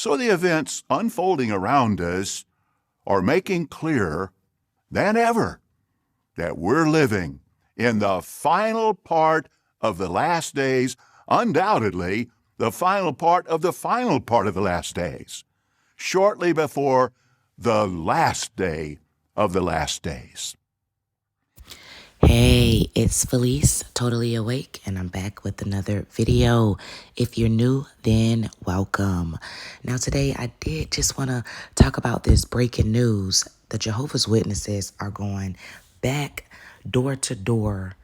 So the events unfolding around us are making clearer than ever that we're living in the final part of the last days, undoubtedly the final part of the final part of the last days, shortly before the last day of the last days. Hey, it's Felice, totally awake, and I'm back with another video. If you're new, then welcome. Now, today I did just want to talk about this breaking news. The Jehovah's Witnesses are going back door to door,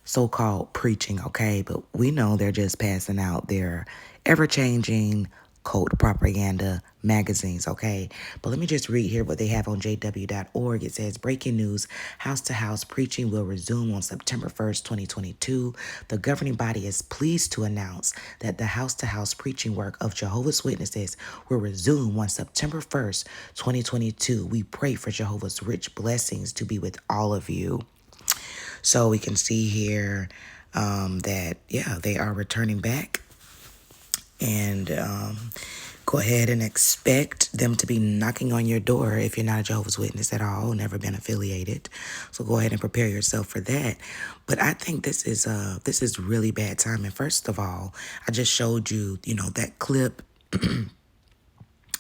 so-called preaching, okay? But we know they're just passing out their ever-changing cult propaganda magazines, okay? But let me just read here what they have on jw.org. It says, breaking news, house-to-house preaching will resume on September 1st, 2022. The governing body is pleased to announce that the house-to-house preaching work of Jehovah's Witnesses will resume on September 1st, 2022. We pray for Jehovah's rich blessings to be with all of you. So we can see here that, they are returning back. And go ahead and expect them to be knocking on your door if you're not a Jehovah's Witness at all, never been affiliated. So go ahead and prepare yourself for that. But I think this is really bad timing. First of all, I just showed you, that clip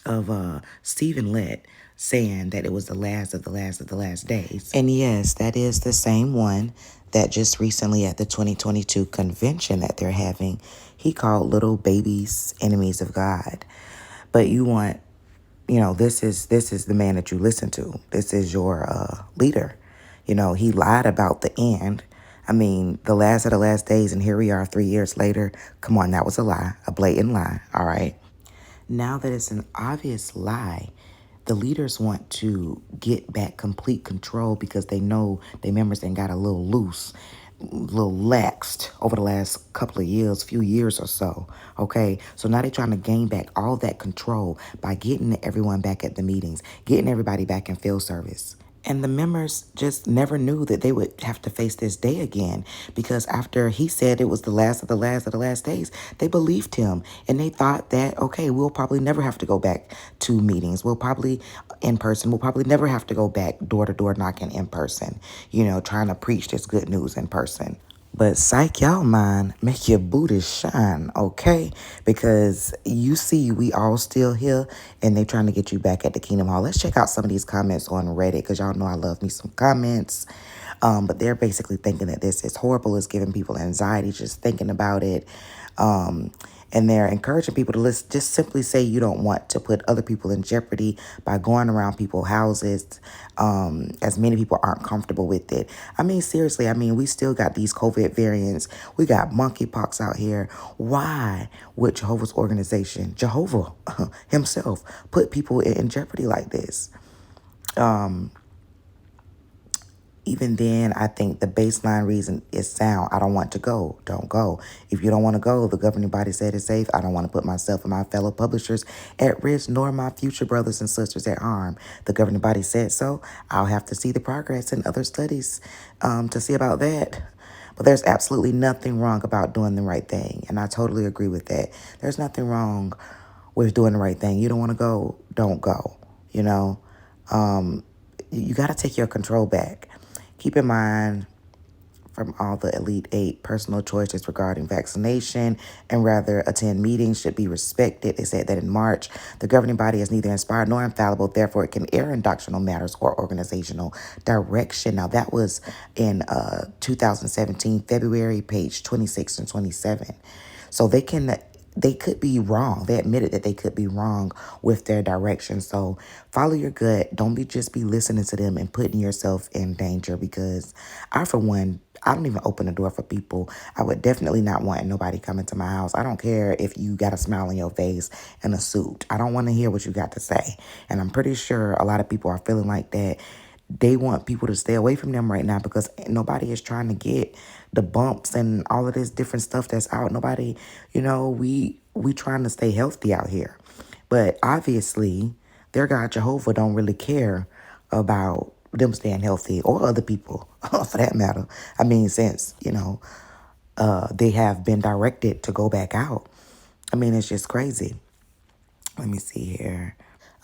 of Stephen Lett saying that it was the last of the last of the last days. And yes, that is the same one that just recently at the 2022 convention that they're having, he called little babies enemies of God. But you want, this is the man that you listen to. This is your leader. He lied about the end. I mean, the last of the last days, and here we are 3 years later. Come on, that was a lie, a blatant lie, all right? Now that it's an obvious lie, the leaders want to get back complete control because they know their members then got a little loose, a little laxed over the last couple of years, few years or so. Okay, so now they're trying to gain back all that control by getting everyone back at the meetings, getting everybody back in field service. And the members just never knew that they would have to face this day again because after he said it was the last of the last of the last days, they believed him and they thought that, okay, we'll probably never have to go back to meetings. We'll probably in person. We'll probably never have to go back door to door knocking in person, trying to preach this good news in person. But psych y'all mind, make your booty shine, okay? Because you see we all still here and they trying to get you back at the Kingdom Hall. Let's check out some of these comments on Reddit because y'all know I love me some comments. But they're basically thinking that this is horrible. It's giving people anxiety just thinking about it. And they're encouraging people to just simply say you don't want to put other people in jeopardy by going around people's houses, as many people aren't comfortable with it. I mean, seriously, we still got these COVID variants. We got monkeypox out here. Why would Jehovah's organization, Jehovah himself, put people in jeopardy like this? Even then, I think the baseline reason is sound. I don't want to go. Don't go. If you don't want to go, the governing body said it's safe. I don't want to put myself and my fellow publishers at risk, nor my future brothers and sisters at harm. The governing body said so. I'll have to see the progress in other studies to see about that. But there's absolutely nothing wrong about doing the right thing. And I totally agree with that. There's nothing wrong with doing the right thing. You don't want to go, don't go. You got to take your control back. Keep in mind, from all the Elite 8, personal choices regarding vaccination and rather attend meetings should be respected. They said that in March, the governing body is neither inspired nor infallible, therefore it can err in doctrinal matters or organizational direction. Now, that was in 2017, February, page 26 and 27. So they could be wrong. They admitted that they could be wrong with their direction. So follow your gut. Don't just be listening to them and putting yourself in danger because for one, I don't even open the door for people. I would definitely not want nobody coming to my house. I don't care if you got a smile on your face and a suit. I don't want to hear what you got to say. And I'm pretty sure a lot of people are feeling like that. They want people to stay away from them right now because nobody is trying to get the bumps and all of this different stuff that's out. Nobody, we trying to stay healthy out here. But obviously, their God Jehovah don't really care about them staying healthy or other people for that matter. Since, they have been directed to go back out. It's just crazy. Let me see here.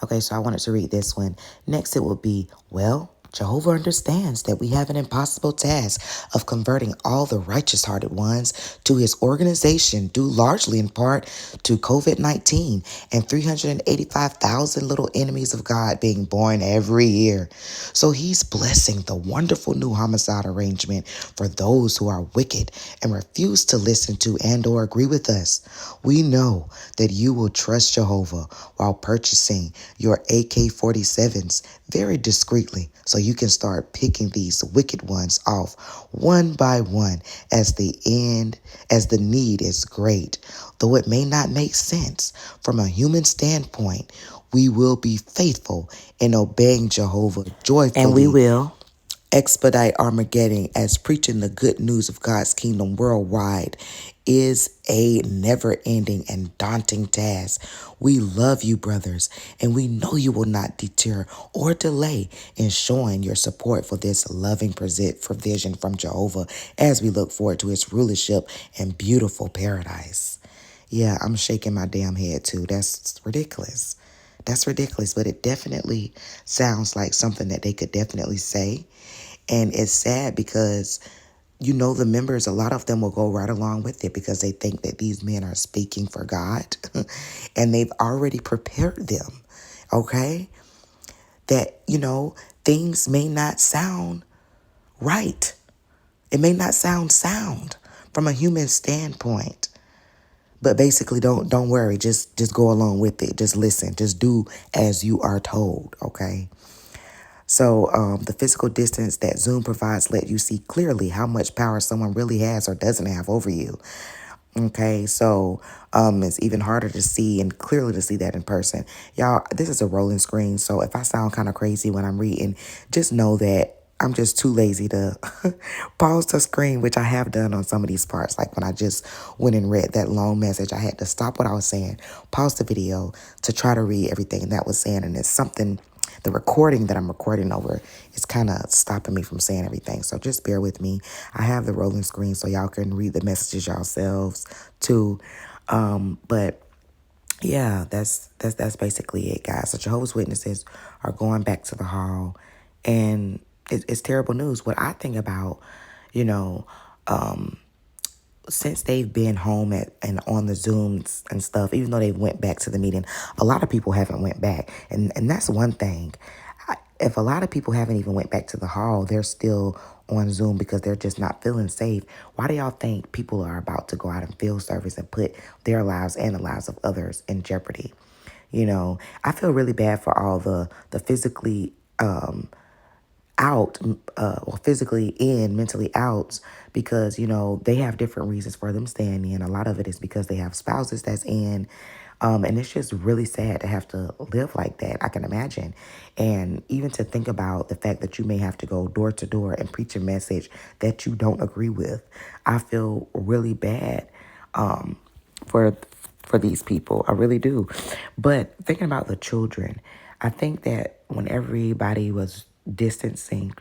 Okay, so I wanted to read this one. Next, it will be, well, Jehovah understands that we have an impossible task of converting all the righteous hearted ones to his organization, due largely in part to COVID 19 and 385,000 little enemies of God being born every year. So he's blessing the wonderful new homicide arrangement for those who are wicked and refuse to listen to and or agree with us. We know that you will trust Jehovah while purchasing your AK-47s very discreetly so you can start picking these wicked ones off one by one as the need is great. Though it may not make sense from a human standpoint, we will be faithful in obeying Jehovah joyfully. And we will expedite Armageddon, as preaching the good news of God's kingdom worldwide is a never-ending and daunting task. We love you, brothers, and we know you will not deter or delay in showing your support for this loving provision from Jehovah as we look forward to his rulership and beautiful paradise. Yeah, I'm shaking my damn head too. That's ridiculous. That's ridiculous, but it definitely sounds like something that they could definitely say. And it's sad because, the members, a lot of them will go right along with it because they think that these men are speaking for God and they've already prepared them, okay? That, things may not sound right. It may not sound sound from a human standpoint. But basically, don't worry. Just go along with it. Just listen. Just do as you are told, okay? So the physical distance that Zoom provides let you see clearly how much power someone really has or doesn't have over you. Okay, so it's even harder to see and clearly to see that in person. Y'all, this is a rolling screen, so if I sound kind of crazy when I'm reading, just know that I'm just too lazy to pause the screen, which I have done on some of these parts. Like when I just went and read that long message, I had to stop what I was saying, pause the video to try to read everything that was saying. And it's something, the recording that I'm recording over is kind of stopping me from saying everything. So just bear with me. I have the rolling screen so y'all can read the messages yourselves too. But yeah, that's basically it, guys. So Jehovah's Witnesses are going back to the hall, and it's terrible news. What I think about, you know, since they've been home and on the Zooms and stuff, even though they went back to the meeting, a lot of people haven't went back, and that's one thing. If a lot of people haven't even went back to the hall, they're still on Zoom because they're just not feeling safe. Why do y'all think people are about to go out and field service and put their lives and the lives of others in jeopardy? I feel really bad for all the physically out, or physically in, mentally out, because, they have different reasons for them staying in. A lot of it is because they have spouses that's in. And it's just really sad to have to live like that. I can imagine. And even to think about the fact that you may have to go door to door and preach a message that you don't agree with. I feel really bad for these people. I really do. But thinking about the children, I think that when everybody was distancing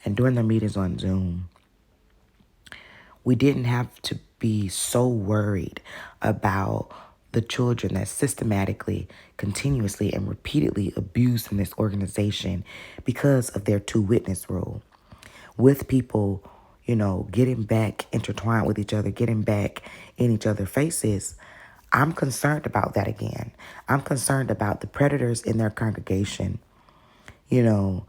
and doing their meetings on Zoom, we didn't have to be so worried about the children that systematically, continuously, and repeatedly abused in this organization because of their two-witness rule. With people, getting back intertwined with each other, getting back in each other's faces, I'm concerned about that again. I'm concerned about the predators in their congregation, being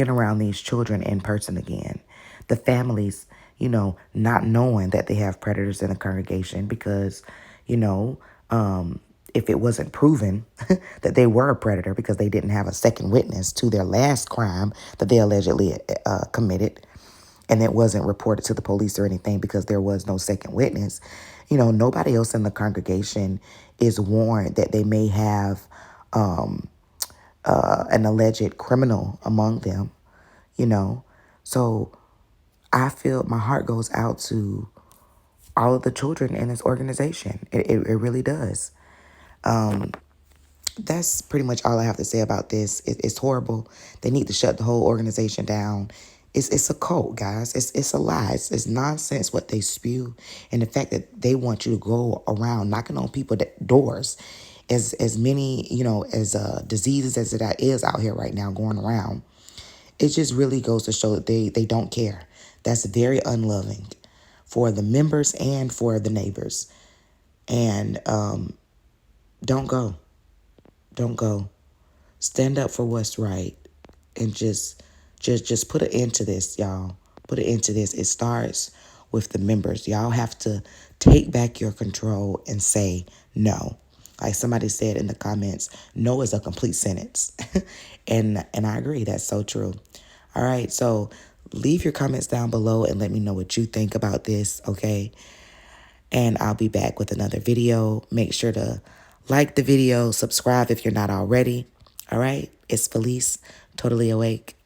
around these children in person again. The families, not knowing that they have predators in the congregation because, if it wasn't proven that they were a predator because they didn't have a second witness to their last crime that they allegedly committed, and it wasn't reported to the police or anything because there was no second witness, nobody else in the congregation is warned that they may have an alleged criminal among them, So I feel my heart goes out to all of the children in this organization. It really does. That's pretty much all I have to say about this. It's horrible. They need to shut the whole organization down. It's a cult, guys. It's a lie. It's nonsense what they spew, and the fact that they want you to go around knocking on people's doors as many, as diseases as it is out here right now going around, it just really goes to show that they don't care. That's very unloving for the members and for the neighbors. And don't go. Don't go. Stand up for what's right, and just put an end to this, y'all. Put an end to this. It starts with the members. Y'all have to take back your control and say no. Like somebody said in the comments, no is a complete sentence. and I agree. That's so true. All right. So leave your comments down below and let me know what you think about this. Okay. And I'll be back with another video. Make sure to like the video, subscribe if you're not already. All right. It's Felice, totally awake.